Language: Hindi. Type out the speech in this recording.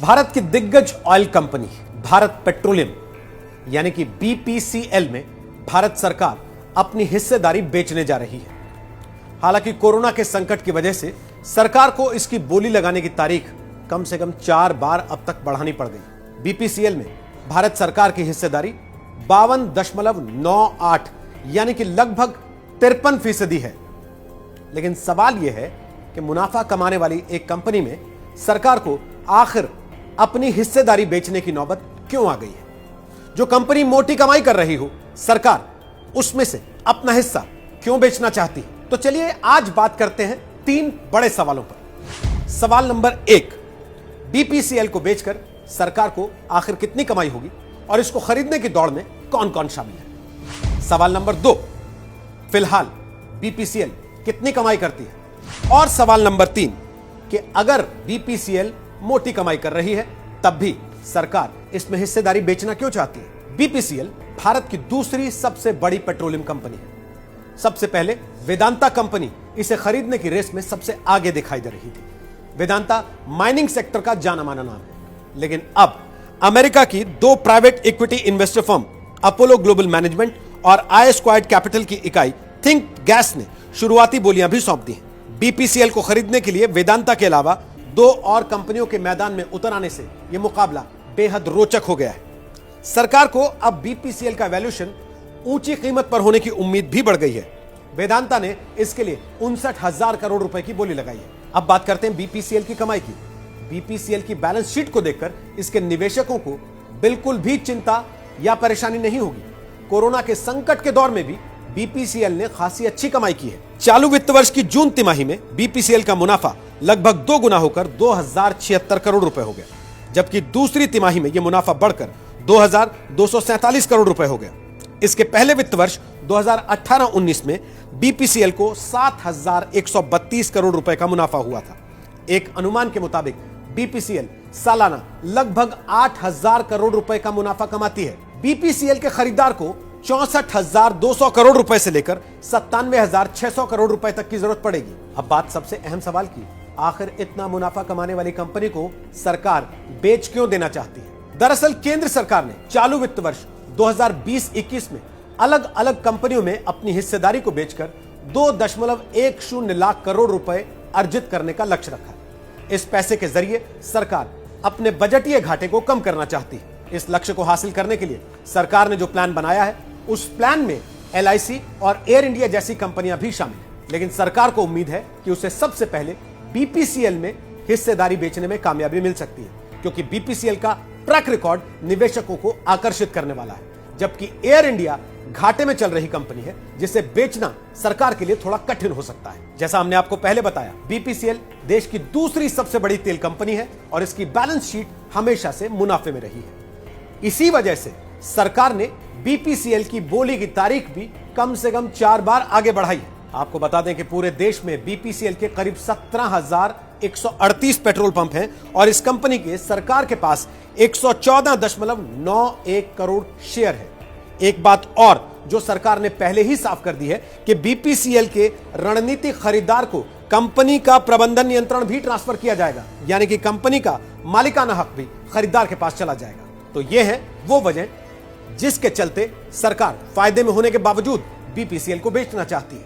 भारत की दिग्गज ऑयल कंपनी भारत पेट्रोलियम यानी कि बीपीसीएल में भारत सरकार अपनी हिस्सेदारी बेचने जा रही है। हालांकि कोरोना के संकट की वजह से सरकार को इसकी बोली लगाने की तारीख कम से कम 4 बार अब तक बढ़ानी पड़ गई। बीपीसीएल में भारत सरकार की हिस्सेदारी 52.98 यानी कि लगभग 53% है। लेकिन सवाल यह है कि मुनाफा कमाने वाली एक कंपनी में सरकार को आखिर अपनी हिस्सेदारी बेचने की नौबत क्यों आ गई है? जो कंपनी मोटी कमाई कर रही हो, सरकार उसमें से अपना हिस्सा क्यों बेचना चाहती है? तो चलिए आज बात करते हैं 3 बड़े सवालों पर। सवाल नंबर 1, बीपीसीएल को बेचकर सरकार को आखिर कितनी कमाई होगी और इसको खरीदने की दौड़ में कौन कौन शामिल है? सवाल नंबर 2, फिलहाल बीपीसीएल कितनी कमाई करती है? और सवाल नंबर 3 कि अगर बीपीसीएल मोटी कमाई कर रही है तब भी सरकार इसमें हिस्सेदारी बेचना क्यों चाहती है? बीपीसीएल भारत की दूसरी सबसे बड़ी पेट्रोलियम कंपनी है। सबसे पहले वेदांता कंपनी इसे खरीदने की रेस में सबसे आगे दिखाई दे रही थी। वेदांता माइनिंग सेक्टर का जाना माना नाम है, लेकिन अब अमेरिका की 2 private equity investor firm Apollo global management और आई स्क्वायर्ड कैपिटल की इकाई थिंक गैस ने शुरुआती बोलियां भी सौंप दी हैं। बीपीसीएल को खरीदने के लिए वेदांता के अलावा 2 और कंपनियों के मैदान में उतर आने से यह मुकाबला बेहद रोचक हो गया है। सरकार को अब बीपीसीएल का वैल्यूएशन ऊंची कीमत पर होने की उम्मीद भी बढ़ गई है। वेदांता ने इसके लिए 59,000 करोड़ रुपए की बोली लगाई है। अब बात करते हैं बीपीसीएल की कमाई की। बीपीसीएल की बैलेंस शीट को देखकर इसके निवेशकों को बिल्कुल भी चिंता या परेशानी नहीं होगी। कोरोना के संकट के दौर में भी बीपीसीएल ने खासी अच्छी कमाई की है। चालू वित्त वर्ष की जून तिमाही में बीपीसीएल का मुनाफा लगभग 2 गुना होकर 2076 करोड़ रुपए हो गया, जबकि दूसरी तिमाही में यह मुनाफा बढ़कर 2247 करोड़ रुपए हो गया। इसके पहले वित्त वर्ष 2018-19 में बीपीसीएल को 7132 करोड़ रुपए का मुनाफा हुआ था। एक अनुमान के मुताबिक बीपीसीएल सालाना लगभग 8000 करोड़ रुपए का मुनाफा कमाती है। बीपीसीएल के खरीदार को 64,200 करोड़ रुपए से लेकर 97,600 करोड़ रुपए तक की जरूरत पड़ेगी। अब बात सबसे अहम सवाल की, आखिर इतना मुनाफा कमाने वाली कंपनी को सरकार बेच क्यों देना चाहती है? दरअसल केंद्र सरकार ने चालू वित्त वर्ष 2020-21 में अलग अलग कंपनियों में अपनी हिस्सेदारी को बेचकर 2.10 लाख करोड़ रुपए अर्जित करने का लक्ष्य रखा है। इस पैसे के जरिए सरकार अपने बजटीय घाटे को कम करना चाहती है। इस लक्ष्य को हासिल करने के लिए सरकार ने जो प्लान बनाया है, उस प्लान में एलआईसी और एयर इंडिया जैसी कंपनियां भी शामिल हैं। लेकिन सरकार को उम्मीद है कि उसे सबसे पहले बीपीसीएल में हिस्सेदारी बेचने में कामयाबी मिल सकती है, क्योंकि बीपीसीएल का ट्रैक रिकॉर्ड निवेशकों को आकर्षित करने वाला है। जबकि एयर इंडिया घाटे में चल रही कंपनी है, जिसे बेचना सरकार के लिए थोड़ा कठिन हो सकता है। जैसा हमने आपको पहले बताया, बीपीसीएल देश की दूसरी सबसे बड़ी तेल कंपनी है और इसकी बैलेंस शीट हमेशा से मुनाफे में रही है। इसी वजह से सरकार ने बीपीसीएल की बोली की तारीख भी कम से कम 4 बार आगे बढ़ाई है। आपको बता दें कि पूरे देश में बीपीसीएल के करीब 17,138 पेट्रोल पंप हैं और इस कंपनी के सरकार के पास 114.91 करोड़ शेयर है। एक बात और जो सरकार ने पहले ही साफ कर दी है कि बीपीसीएल के रणनीतिक खरीदार को कंपनी का प्रबंधन नियंत्रण भी ट्रांसफर किया जाएगा, यानी कि कंपनी का मालिकाना हक भी खरीदार के पास चला जाएगा। तो यह है वो वजह जिसके चलते सरकार फायदे में होने के बावजूद बीपीसीएल को बेचना चाहती है।